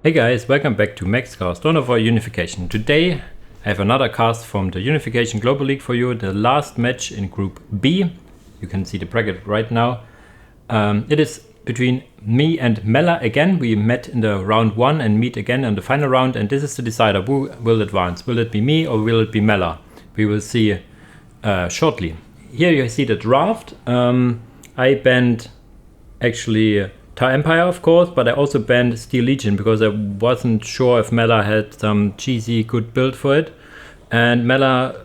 Hey guys, welcome back to Maxcast, Dawn of War Unification. Today I have another cast from the Unification Global League for you, the last match in Group B. You can see the bracket right now. It is between me and Mela again. We met in the round 1 and meet again in the final round, and this is the decider. Who will advance? Will it be me or will it be Mela? We will see shortly. Here you see the draft. I banned actually Tar Empire, of course, but I also banned Steel Legion because I wasn't sure if Mela had some cheesy good build for it. And Mela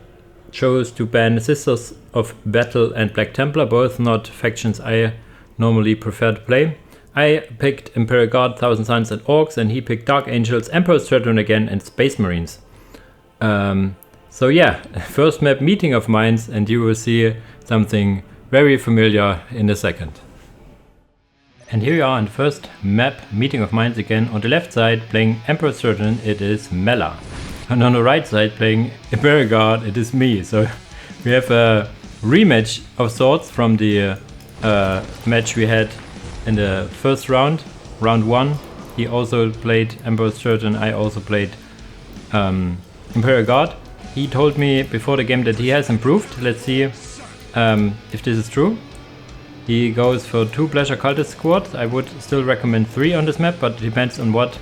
chose to ban Sisters of Battle and Black Templar, both not factions I normally prefer to play. I picked Imperial Guard, Thousand Suns and Orcs, and he picked Dark Angels, Emperor Strategon again, and Space Marines. So yeah, first map Meeting of Minds, and you will see something very familiar in a second. And here you are on the first map, Meeting of Minds again. On the left side, playing Emperor Strategon, it is Mela. And on the right side, playing Imperial Guard, it is me. So we have a rematch of sorts from the match we had in the first round, round 1. He also played Emperor Strategon, I also played Imperial Guard. He told me before the game that he has improved. Let's see if this is true. He goes for 2 Pleasure Cultist squads. I would still recommend 3 on this map, but it depends on what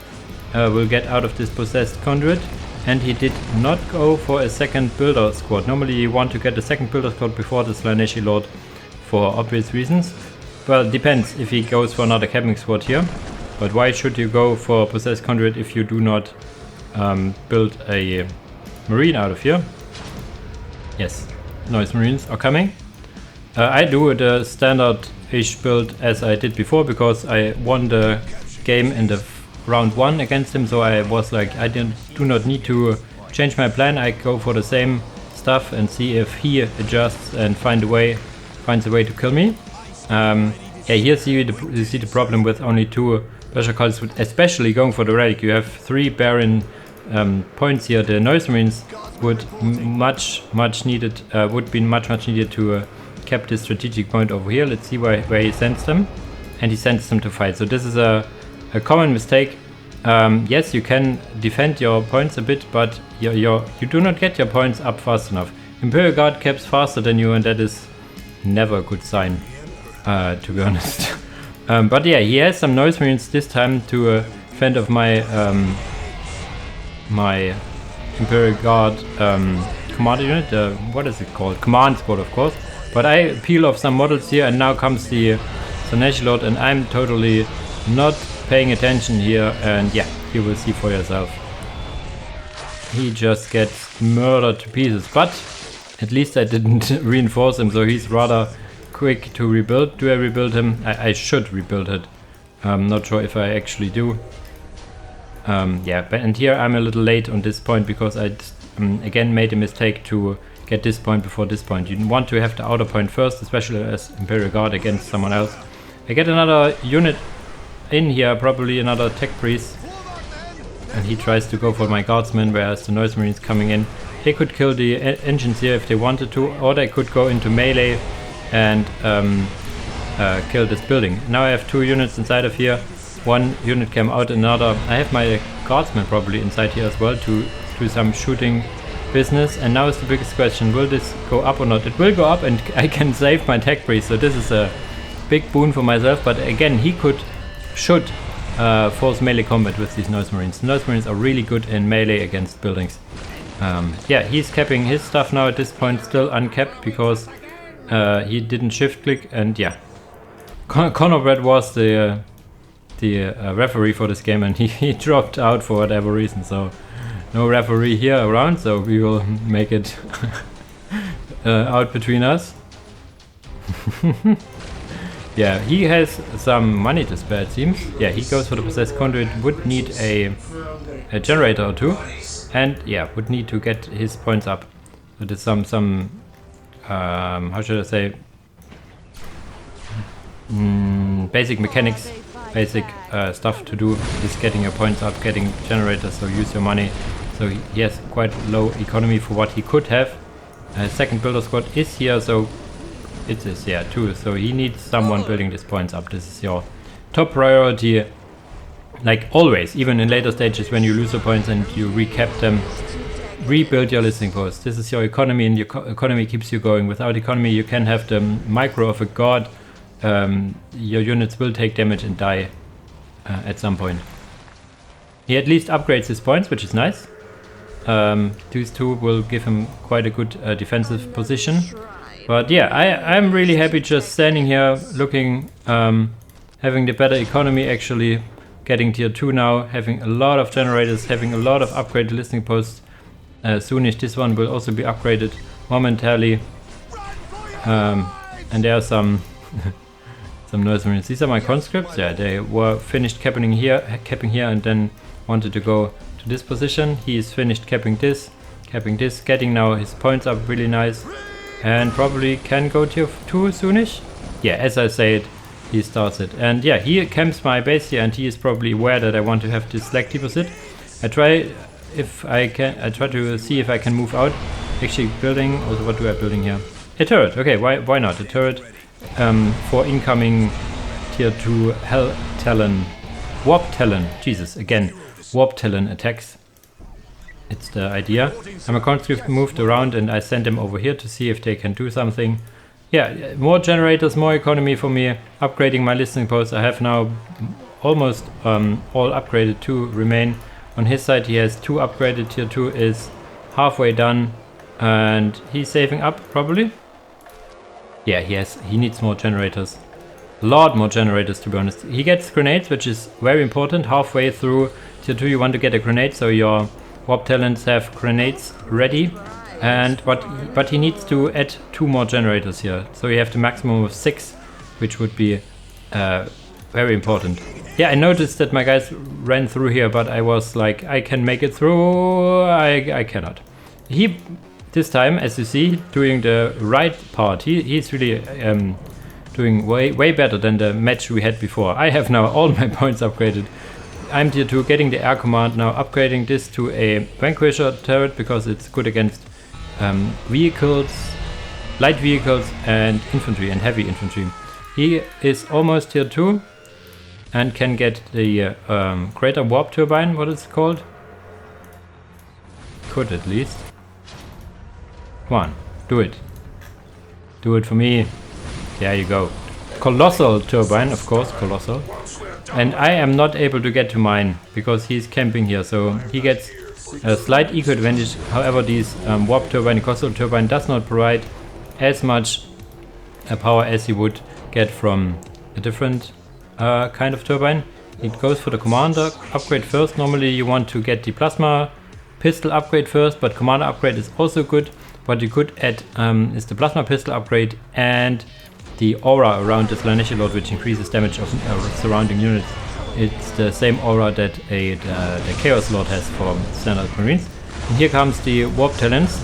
we'll get out of this Possessed Conduit. And he did not go for a second Builder squad. Normally you want to get a second Builder squad before the Slaaneshi Lord for obvious reasons. Well, depends if he goes for another Camping squad here. But why should you go for Possessed Conduit if you do not build a Marine out of here? Yes, Noise Marines are coming. I do the standard-ish build as I did before because I won the game in the round 1 against him, so I was like, I do not need to change my plan. I go for the same stuff and see if he adjusts and finds a way to kill me. Yeah, here you see the problem with only 2 Pleasure Cultists, especially going for the relic. You have 3 barren points here. The Noise Marines would be much needed to kept his strategic point over here. Let's see where he sends them, and he sends them to fight. So this is a common mistake. Yes, you can defend your points a bit, but you do not get your points up fast enough. Imperial Guard caps faster than you, and that is never a good sign, to be honest. But yeah, he has some Noise Marines this time to fend off my my Imperial Guard commander unit. What is it called? Command squad, of course. But I peel off some models here, and now comes the Slaaneshi Lord, and I'm totally not paying attention here, and yeah, you will see for yourself. He just gets murdered to pieces, but at least I didn't reinforce him, so he's rather quick to rebuild. Do I rebuild him? I should rebuild it. I'm not sure if I actually do. Yeah, and here I'm a little late on this point because I again made a mistake to get this point before this point. You want to have the outer point first, especially as Imperial Guard against someone else. I get another unit in here, probably another Tech Priest, and he tries to go for my Guardsmen, whereas the Noise Marines coming in. They could kill the engines here if they wanted to, or they could go into melee and kill this building. Now I have 2 units inside of here. 1 unit came out, another. I have my Guardsmen probably inside here as well to do some shooting business, and now is the biggest question: will this go up or not? It will go up, and I can save my Tech Priest, so this is a big boon for myself. But again, he should force melee combat with these Noise Marines. Noise Marines are really good in melee against buildings. Yeah, he's capping his stuff now at this point, still uncapped because he didn't shift click, and yeah, Conor Brett was the referee for this game, and he dropped out for whatever reason, so no referee here around, so we will make it out between us. Yeah, he has some money to spare, it seems. Yeah, he goes for the Possessed Conduit, would need a generator or 2, and yeah, would need to get his points up. So there's some how should I say, basic mechanics, basic stuff to do is getting your points up, getting generators, so use your money. So he has quite low economy for what he could have. Second Builder squad is here, so it is, yeah, 2. So he needs someone building these points up. This is your top priority like always, even in later stages when you lose the points and you recap them, rebuild your listening post. This is your economy, and your economy keeps you going. Without economy, you can have the micro of a god. Your units will take damage and die at some point. He at least upgrades his points, which is nice. These two will give him quite a good defensive position. But yeah, I'm really happy just standing here, looking, having the better economy actually, getting tier 2 now, having a lot of generators, having a lot of upgraded listening posts. Soonish this one will also be upgraded momentarily. And there are some noise marines. These are my conscripts. Yeah, they were finished capping here, and then wanted to go to this position. He is finished capping this, getting now his points up really nice, and probably can go tier 2 soonish. Yeah, as I said, he starts it. And yeah, he camps my base here, and he is probably aware that I want to have this slag deposit. I try to see if I can move out. Actually building, also what do I building here? A turret, okay, why not? A turret for incoming tier 2 Hell Talon, Warp Talon, Jesus, again, Warp Talon attacks. It's the idea. I'm a conscript moved around, and I send them over here to see if they can do something. Yeah, more generators, more economy for me, upgrading my listening posts. I have now almost all upgraded, 2 remain. On his side he has 2 upgraded, tier 2 is halfway done, and he's saving up probably. Yeah, he needs more generators. A lot more generators, to be honest. He gets grenades, which is very important. Halfway through tier 2 you want to get a grenade, so your Warp Talents have grenades ready. And but he needs to add 2 more generators here. So you have the maximum of 6, which would be very important. Yeah, I noticed that my guys ran through here, but I was like, I can make it through. I cannot. He, this time, as you see, doing the right part. He's really doing way better than the match we had before. I have now all my points upgraded. I'm tier 2, getting the air command now, upgrading this to a Vanquisher turret because it's good against vehicles, light vehicles and infantry and heavy infantry. He is almost tier 2 and can get the greater warp turbine, what is it called? Could at least. Come on, do it. Do it for me. There you go. Colossal turbine, of course, colossal. And I am not able to get to mine because he's camping here, so he gets a slight eco advantage. However, these warp turbine, colossal turbine does not provide as much power as he would get from a different kind of turbine. It goes for the commander upgrade first. Normally you want to get the plasma pistol upgrade first, but commander upgrade is also good. What you could add is the plasma pistol upgrade and the aura around the Slaanesh Lord, which increases damage of surrounding units. It's the same aura that the Chaos Lord has for standard marines. And here comes the Warp Talents,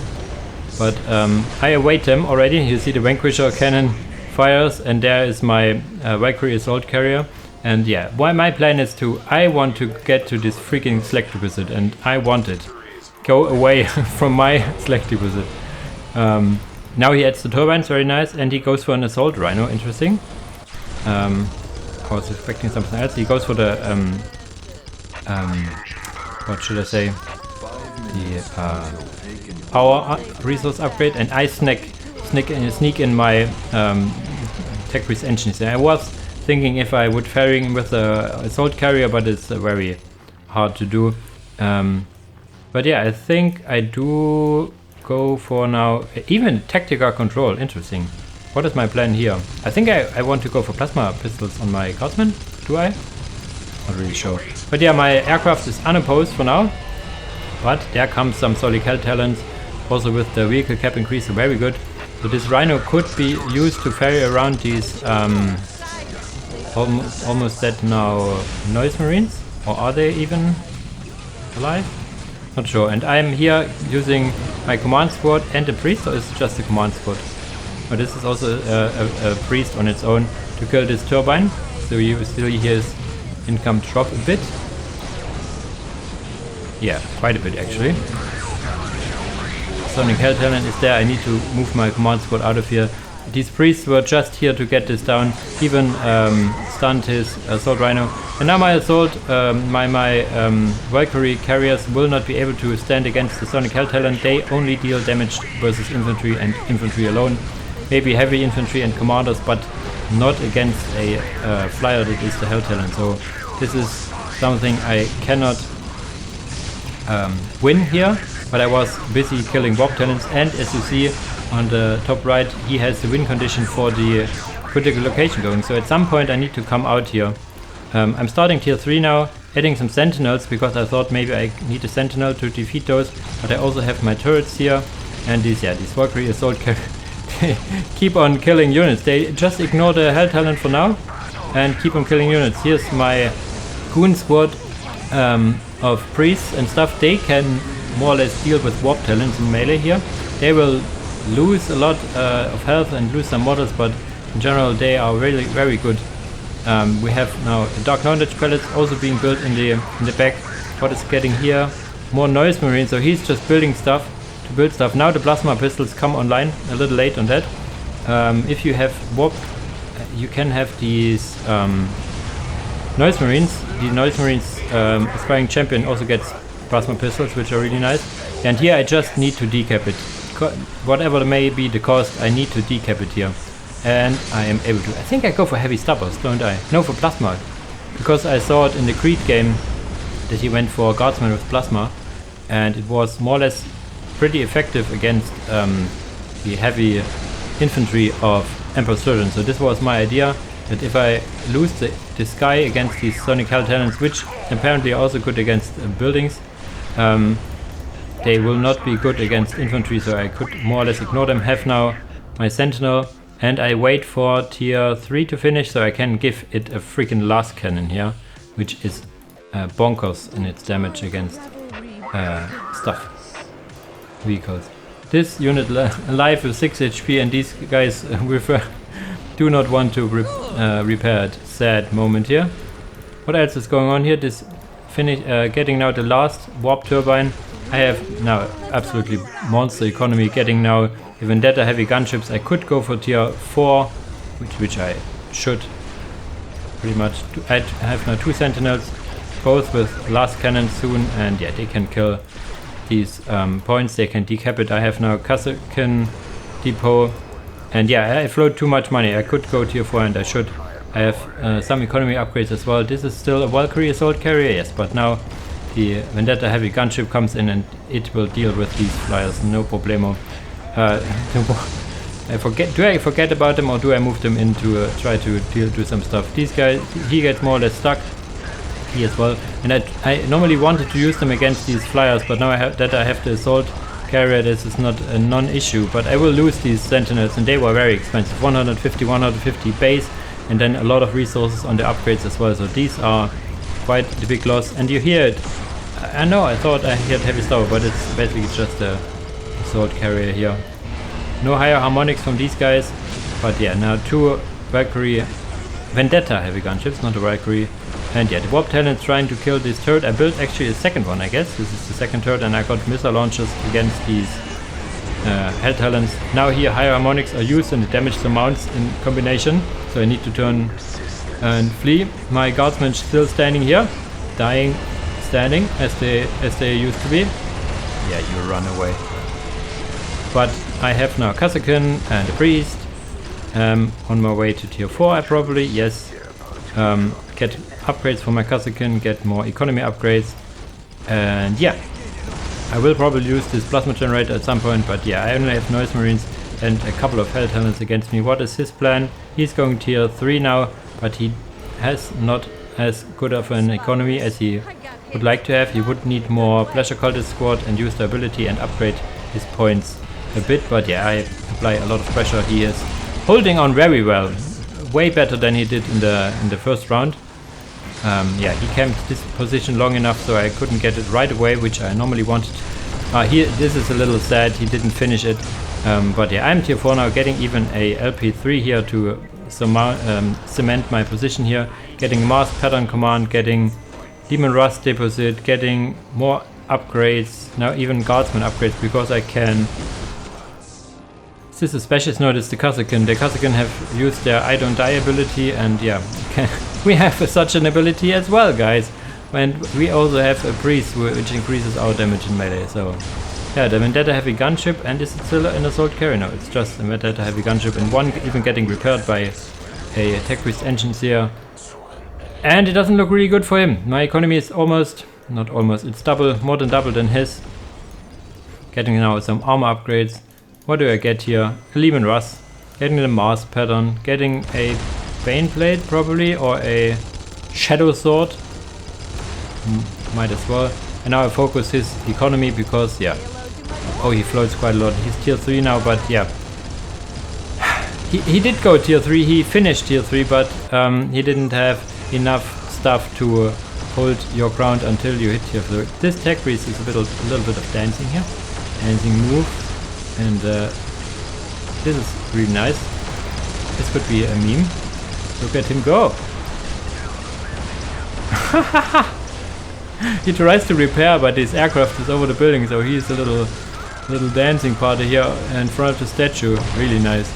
but I await them already. You see the Vanquisher cannon fires, and there is my Valkyrie Assault Carrier. And yeah, my plan is I want to get to this freaking slag deposit, and I want it. Go away from my slag deposit. Now he adds the turbines, very nice, and he goes for an Assault Rhino, interesting. I was expecting something else. He goes for the, what should I say, the power resource upgrade, and I sneak in my tech priest engines. I was thinking if I would fairing with the Assault Carrier, but it's very hard to do. But yeah, I think I do go for now even tactical control. Interesting. What is my plan here? I think I want to go for plasma pistols on my Guardsmen. Do I? Not really sure. But yeah, my aircraft is unopposed for now. But there comes some solid hell talents. Also with the vehicle cap increase, very good. So this Rhino could be used to ferry around these almost dead now noise marines. Or are they even alive? Not sure. And I'm here using my command squad and a priest, or is it just a command squad? But this is also a priest on its own to kill this turbine. So you still hear his income drop a bit. Yeah, quite a bit actually. Sonic Hell Talent is there. I need to move my command squad out of here. These priests were just here to get this down. Even stunned his Assault Rhino. And now my Assault, my Valkyrie carriers will not be able to stand against the Sonic Hell Talon. They only deal damage versus infantry and infantry alone. Maybe heavy infantry and commanders, but not against a flyer that is the Hell Talon. So this is something I cannot win here, but I was busy killing Warp Talons, and as you see on the top right, he has the win condition for the critical location going. So at some point I need to come out here. I'm starting tier 3 now, adding some sentinels because I thought maybe I need a sentinel to defeat those, but I also have my turrets here, and these Valkyrie Assault keep on killing units. They just ignore the Hell Talon for now and keep on killing units. Here's my Goon Squad of priests and stuff. They can more or less deal with Warp Talons in melee here. They will lose a lot of health and lose some models, but in general they are really very good. We have now the Dark Knowledge pellets also being built in the back. What is getting here? More Noise Marine, so he's just building stuff to build stuff. Now the Plasma Pistols come online, a little late on that. If you have Warp, you can have these Noise Marines. The Noise Marines Aspiring Champion also gets Plasma Pistols, which are really nice. And here I just need to decap it. Whatever may be the cost, I need to decap it here. And I am able to. I think I go for Heavy Stubbers, don't I? No, for Plasma. Because I saw it in the Creed game that he went for Guardsman with Plasma. And it was more or less pretty effective against the heavy infantry of Emperor Surgeon. So this was my idea, that if I lose the sky against these Sonic Hell Talons, which apparently are also good against buildings, they will not be good against infantry, so I could more or less ignore them. Have now my Sentinel, and I wait for tier 3 to finish so I can give it a freaking last cannon here, which is bonkers in its damage against vehicles. This unit alive with 6 HP, and these guys do not want to repair it. Sad moment here. What else is going on here? This getting now the last Warp Turbine. I have now absolutely monster economy, getting now the Vendetta heavy gunships. I could go for tier 4, which I should pretty much. I have now 2 Sentinels, both with last cannon soon, and yeah, they can kill these points, they can decap it. I have now Kasrkin Depot, and yeah, I float too much money. I could go tier 4 and I should. I have some economy upgrades as well. This is still a Valkyrie Assault Carrier, yes, but now the Vendetta heavy gunship comes in and it will deal with these flyers, no problemo. Do I forget about them, or do I move them in to try to do some stuff? These guys, he gets more or less stuck. He as well. And I normally wanted to use them against these flyers, but now I have the Assault Carrier. This is not a non-issue, but I will lose these Sentinels, and they were very expensive. 150 base, and then a lot of resources on the upgrades as well. So these are quite the big loss. And you hear it. I know, I thought I had Heavy Stubber, but it's basically just a Assault Carrier here. No higher harmonics from these guys, but yeah, now 2 Valkyrie Vendetta heavy gunships, not a Valkyrie. And yeah, the Warp Talon's trying to kill this turret. I built actually a second one, I guess. This is the second turret, and I got missile launchers against these Hell Talons. Now here higher harmonics are used and the damage amounts in combination. So I need to turn and flee. My guardsmen still standing here, dying, standing as they used to be. Yeah, you run away. But I have now Kasrkin and a priest. On my way to tier 4 I probably, yes. Get upgrades for my Kasrkin, get more economy upgrades. And yeah, I will probably use this plasma generator at some point, but yeah, I only have Noise Marines and a couple of Hell Talons against me. What is his plan? He's going tier 3 now, but he has not as good of an economy as he would like to have. He would need more Pleasure Cultist Squad and use the ability and upgrade his points a bit, but yeah, I apply a lot of pressure. He is holding on very well, way better than he did in the first round. Yeah, he camped this position long enough so I couldn't get it right away, which I normally wanted. This is a little sad, he didn't finish it. But yeah, I'm tier 4 now, getting even a LP3 here to cement my position here. Getting Mars Pattern Command, getting Demon Rust Deposit, getting more upgrades, now even Guardsman upgrades, because I can. This is a special note, it's the Kasrkin. The Kasrkin have used their I Don't Die ability, and yeah, we have such an ability as well, guys. And we also have a priest which increases our damage in melee. So yeah, the Vendetta heavy gunship, and is it still an assault carrier? No, it's just a Vendetta heavy gunship, and one even getting repaired by a tech priest engines here. And it doesn't look really good for him. My economy is almost, not almost, it's double, more than double than his. Getting now some armor upgrades. What do I get here? A Leman Russ, getting the Mars pattern, getting a Baneblade probably, or a Shadow Sword. Might as well. And now I focus his economy because, yeah. Oh, he floats quite a lot. He's tier 3 now, but yeah. He did go tier 3, he finished tier 3, but he didn't have enough stuff to hold your ground until you hit tier 3. This tech priest is a little bit of dancing here. Dancing move. And this is really nice. This could be a meme. Look at him go. He tries to repair, but his aircraft is over the building, so he's a little dancing party here in front of the statue. Really nice.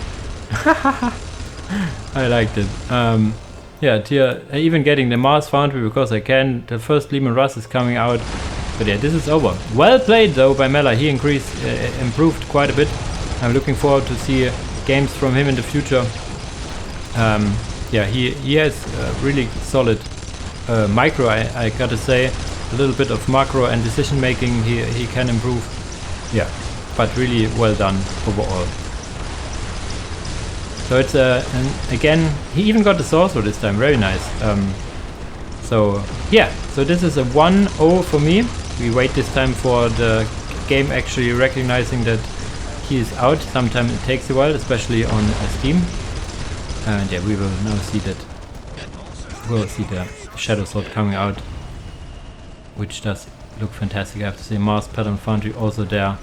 I liked it. Yeah, even getting the Mars Foundry because I can. The first Leman Russ is coming out. But yeah, this is over. Well played though by Mela. He improved quite a bit. I'm looking forward to see games from him in the future. Yeah, he has really solid micro, I gotta say. A little bit of macro and decision making he can improve. Yeah, but really well done overall. So it's and again, he even got the Sorcerer this time. Very nice. So yeah, so this is a 1-0 for me. We wait this time for the game actually recognizing that he is out. Sometimes it takes a while, especially on Steam. And yeah, we will now see that. We'll see the Shadow Sword coming out, which does look fantastic. I have to say, Mars Pattern Foundry also there.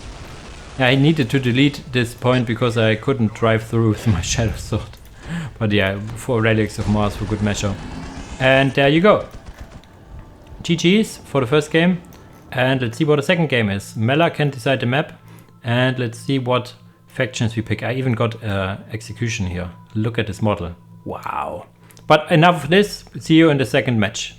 Yeah, I needed to delete this point because I couldn't drive through with my Shadow Sword. But yeah, 4 Relics of Mars for good measure. And there you go. GG's for the first game. And let's see what the second game is. Mela can decide the map. And let's see what factions we pick. I even got Execution here. Look at this model. Wow. But enough of this. See you in the second match.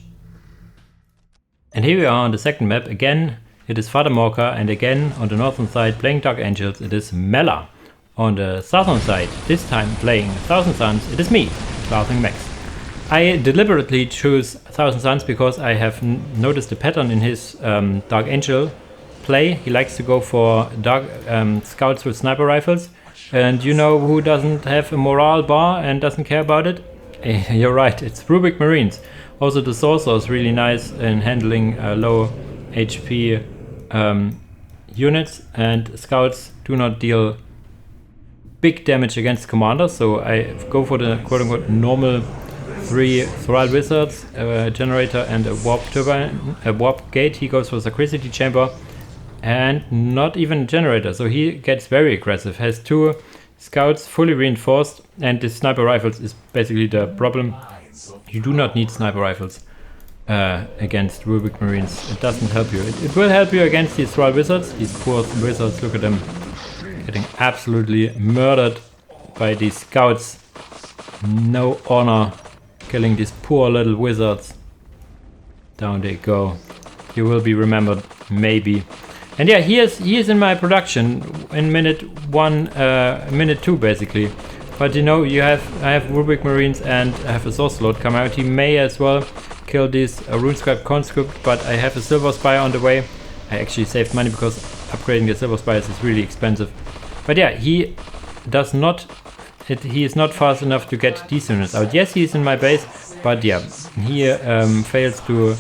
And here we are on the second map. Again, it is Father Morka. And again, on the northern side, playing Dark Angels, it is Mela. On the southern side, this time playing Thousand Suns, it is me, Laughing Max. I deliberately choose Thousand Suns because I have noticed a pattern in his Dark Angel play. He likes to go for dark scouts with sniper rifles. And you know who doesn't have a morale bar and doesn't care about it? You're right, it's Rubik Marines. Also the Sorcerer is really nice in handling low HP units, and scouts do not deal big damage against commanders, so I go for the quote-unquote normal 3 Thrall Wizards, a Generator and a Warp Turbine, a Warp Gate. He goes for Sacristy Chamber and not even a Generator, so he gets very aggressive. Has 2 Scouts fully reinforced, and the Sniper Rifles is basically the problem. You do not need Sniper Rifles against Rubik Marines. It doesn't help you. It will help you against these Thrall Wizards. These poor Wizards, look at them. Getting absolutely murdered by these Scouts. No honor. Killing these poor little wizards. Down they go. You will be remembered, maybe. And yeah, he is in my production in minute 1, minute 2 basically. But you know, I have Rubik Marines and I have a Sorcerer Lord come out. He may as well kill this RuneScribe Conscript, but I have a Silver Spire on the way. I actually saved money because upgrading the Silver Spires is really expensive. But yeah, he does not. He is not fast enough to get these units out. Yes, he is in my base, but yeah, he fails to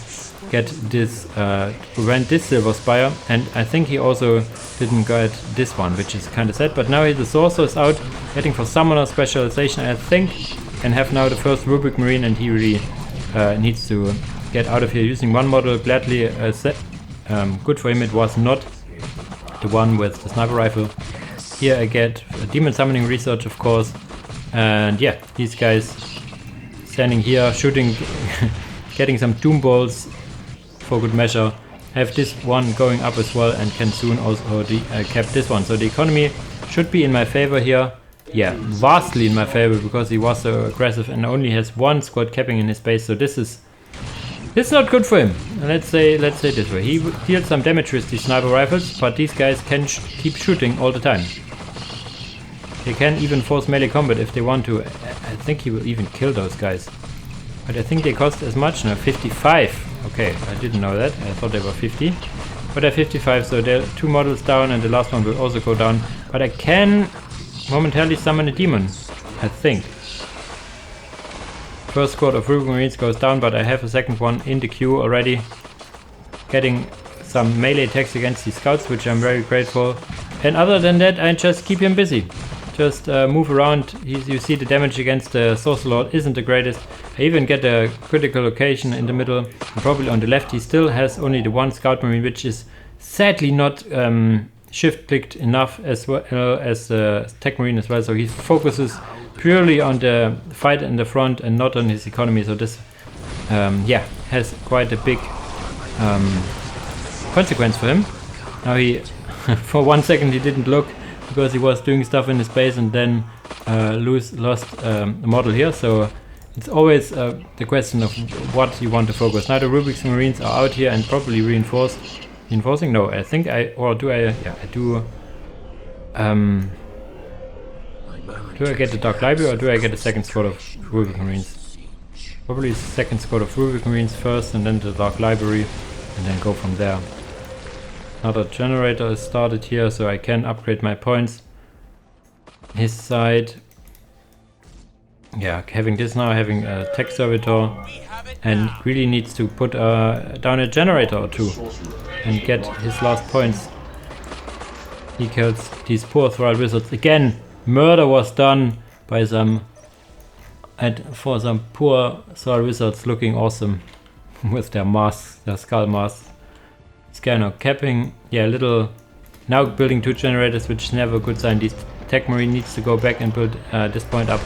get this, prevent this Silver Spire, and I think he also didn't get this one, which is kind of sad. But now the Sorcerer is out, getting for Summoner specialization, I think, and have now the first Rubik Marine, and he really needs to get out of here using one model gladly. Good for him, it was not the one with the sniper rifle. Here I get a Demon Summoning Research, of course, and yeah, these guys standing here shooting, getting some Doom Balls for good measure. Have this one going up as well, and can soon also cap this one. So the economy should be in my favor here. yeah, vastly in my favor because he was so aggressive and only has one squad capping in his base. So this is not good for him. Let's say this way. He deals some damage with these sniper rifles, but these guys can keep shooting all the time. They can even force melee combat if they want to. I think he will even kill those guys. But I think they cost as much now, 55. Okay, I didn't know that. I thought they were 50. But they're 55, so there are 2 models down and the last one will also go down. But I can momentarily summon a demon, I think. First squad of Rubik Marines goes down, but I have a second one in the queue already. Getting some melee attacks against these scouts, which I'm very grateful. And other than that, I just keep him busy. Just move around. You see the damage against the Sorcerer Lord isn't the greatest. I even get a critical location in the middle. And probably on the left he still has only the one Scout Marine, which is sadly not shift clicked enough as well as Tech Marine as well. So he focuses purely on the fight in the front and not on his economy. So this yeah, has quite a big consequence for him. Now he for 1 second he didn't look because he was doing stuff in his base and then lost a model here. So it's always the question of what you want to focus. Now the Rubik's Marines are out here and probably reinforcing. No, I think or do I? Yeah, I do. Do I get the Dark Library or do I get a second squad of Rubik Marines? Probably second squad of Rubik Marines first and then the Dark Library and then go from there. Another generator is started here, so I can upgrade my points. His side, yeah, having this now, having a tech servitor, and really needs to put down a generator or two and get his last points. He kills these poor Thrall Wizards again. Murder was done by some for some poor Thrall Wizards looking awesome with their masks, their skull masks. Scanner capping, yeah, little. Now building 2 generators, which is never a good sign. This Tech Marine needs to go back and build this point up.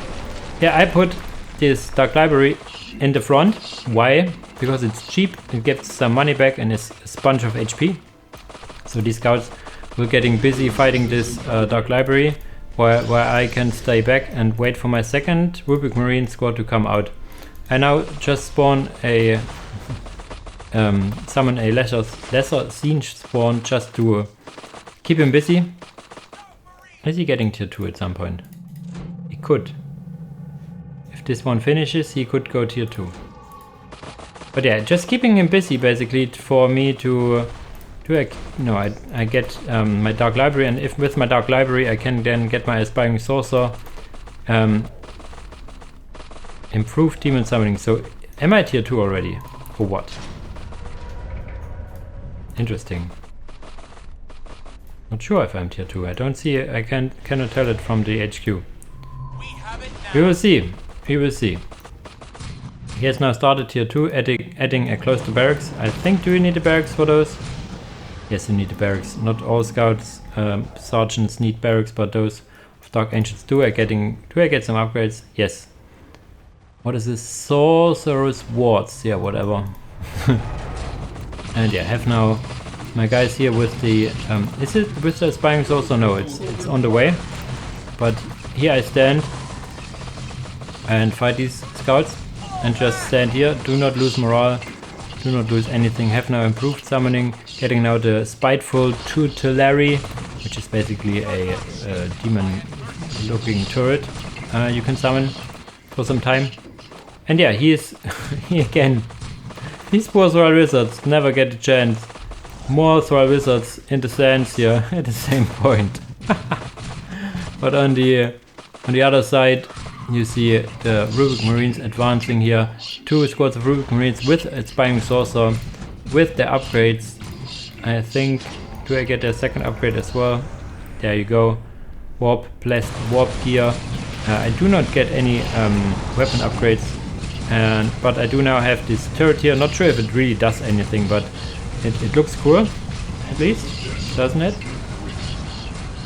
Yeah, I put this Dark Library in the front. Why? Because it's cheap, it gets some money back and is a sponge of HP. So these scouts will getting busy fighting this Dark Library, where I can stay back and wait for my second Rubik Marine squad to come out. I now just spawn a summon a lesser siege spawn just to keep him busy. Is he getting tier 2 at some point? He could. If this one finishes, he could go tier 2. But yeah, just keeping him busy basically for me to I get my Dark Library, and if with my Dark Library I can then get my Aspiring Sorcerer, improve Demon Summoning. So am I tier 2 already? For what? Interesting. Not sure if I'm tier 2. I don't see it. I cannot tell it from the HQ. We will see. We will see. He has now started tier 2, adding a close to barracks. I think, do you need a barracks for those? Yes, you need a barracks. Not all scouts, sergeants need barracks, but those of Dark Ancients do. Do I get some upgrades? Yes. What is this? Sorcerer's Wards. Yeah, whatever. And yeah, have now my guys here with the is it with the Aspiring Sorcerer? No, it's on the way. But here I stand and fight these scouts and just stand here. Do not lose morale, do not lose anything. Have now improved summoning, getting now the Spiteful Tutelary, which is basically a demon looking turret you can summon for some time. And yeah, he again. These poor Thrall Wizards never get a chance. More Thrall Wizards in the sands here at the same point. But on the other side, you see the Rubik Marines advancing here. 2 squads of Rubik Marines with Aspiring Sorcerer, with their upgrades. I think, do I get a second upgrade as well? There you go. Warp, Blessed, Warp Gear. I do not get any weapon upgrades. But I do now have this turret here. Not sure if it really does anything, but it looks cool, at least, doesn't it?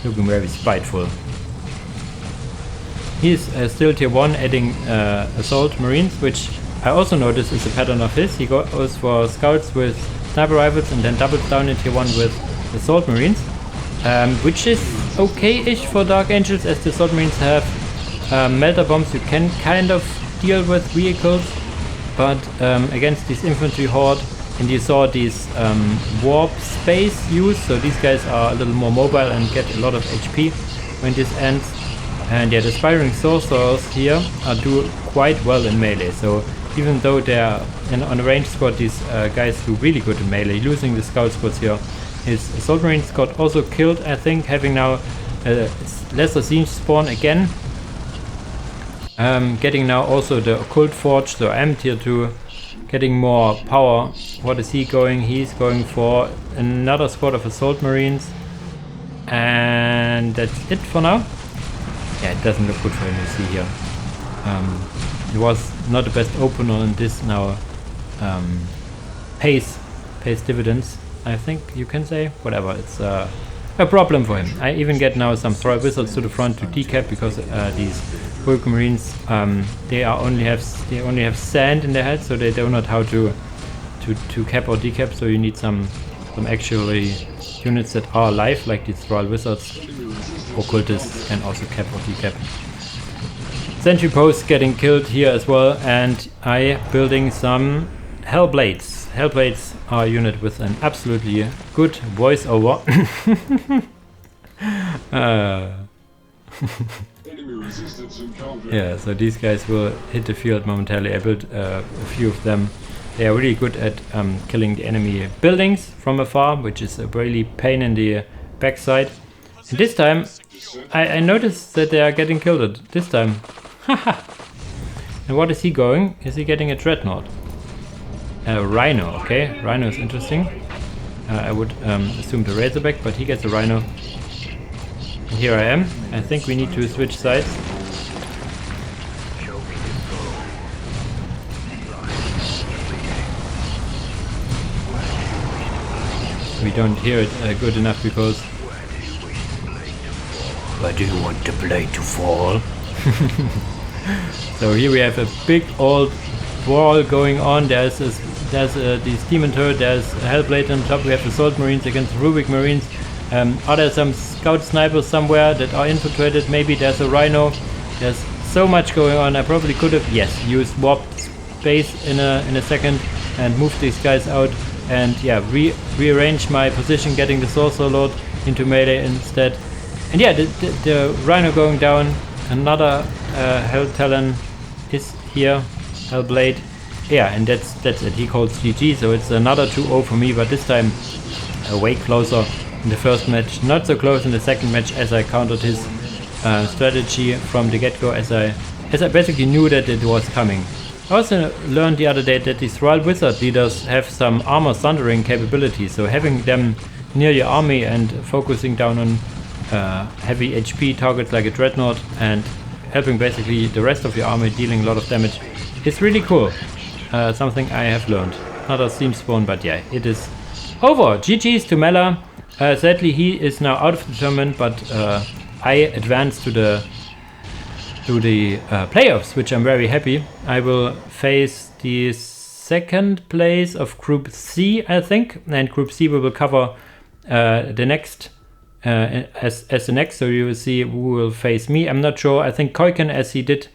Looking very spiteful. He's still tier 1, adding Assault Marines, which I also noticed is a pattern of his. He goes for scouts with sniper rifles and then doubles down in tier 1 with Assault Marines, which is okay-ish for Dark Angels, as the Sword Marines have melter bombs. You can kind of deal with vehicles, but against this infantry horde, and you saw these warp space use, so these guys are a little more mobile and get a lot of HP when this ends. And yeah, the Spiring Sorcerers here do quite well in melee, so even though they're on a range squad, these guys do really good in melee. Losing the scout squads here, his Assault Marines got also killed, I think, having now lesser siege spawn again. Getting now also the Occult Forge, so I'm tier 2, getting more power. What is he going? He's going for another squad of Assault Marines. And that's it for now. Yeah, it doesn't look good for him, you see here. It was not the best opener, and this now pays dividends, I think you can say. Whatever, it's a problem for him. I even get now some Thrall Wizards to the front to decap, because these Vulcan Marines, they only have sand in their head, so they don't know how to cap or decap. So you need some actually units that are alive, like these Thrall Wizards. Occultists can also cap or decap. Sentry posts getting killed here as well, and I building some Hellblades. Hellblades are a unit with an absolutely good voiceover. Yeah, so these guys will hit the field momentarily. I built a few of them. They are really good at killing the enemy buildings from afar, which is a really pain in the backside. And this time, I noticed that they are getting killed this time. And what is he going? Is he getting a Dreadnought? A Rhino, okay. Rhino is interesting. I would assume the Razorback, but he gets a Rhino. And here I am. I think we need to switch sides. We don't hear it good enough because... Where do you want the blade to fall? So here we have a big old brawl going on. There's this Demon Turret, there's a Hellblade on top. We have Assault Marines against Rubik Marines. Are there some scout snipers somewhere that are infiltrated? Maybe there's a Rhino. There's so much going on. I probably could have, yes, used warp space in a second and moved these guys out. And yeah, rearrange my position, getting the Sorcerer Lord into melee instead. And yeah, the Rhino going down. Another Hell Talon is here, Hellblade. Yeah, and that's it. He calls GG, so it's another 2-0 for me, but this time way closer in the first match. Not so close in the second match, as I countered his strategy from the get-go, as I basically knew that it was coming. I also learned the other day that these Thrall Wizard leaders have some armor sundering capabilities, so having them near your army and focusing down on heavy HP targets like a Dreadnought and helping basically the rest of your army dealing a lot of damage is really cool. Something I have learned. Not a steam spawn, but yeah, it is over. GG's to Mela. Sadly, he is now out of the tournament, but I advanced to the playoffs, which I'm very happy. I will face the second place of Group C, I think, and Group C we will cover the next as the next, so you will see who will face me. I'm not sure. I think Koiken, as he did,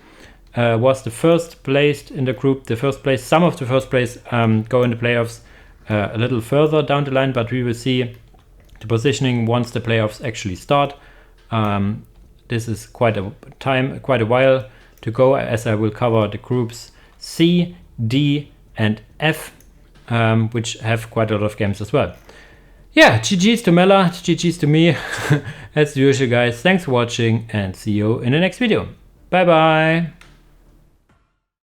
was the first placed in the group. The first place, some of the first place go in the playoffs a little further down the line, but we will see the positioning once the playoffs actually start. This is quite a while to go, as I will cover the groups C, D, and F, which have quite a lot of games as well. Yeah, GG's to Mela, GG's to me. As usual, guys, thanks for watching and see you in the next video. Bye bye.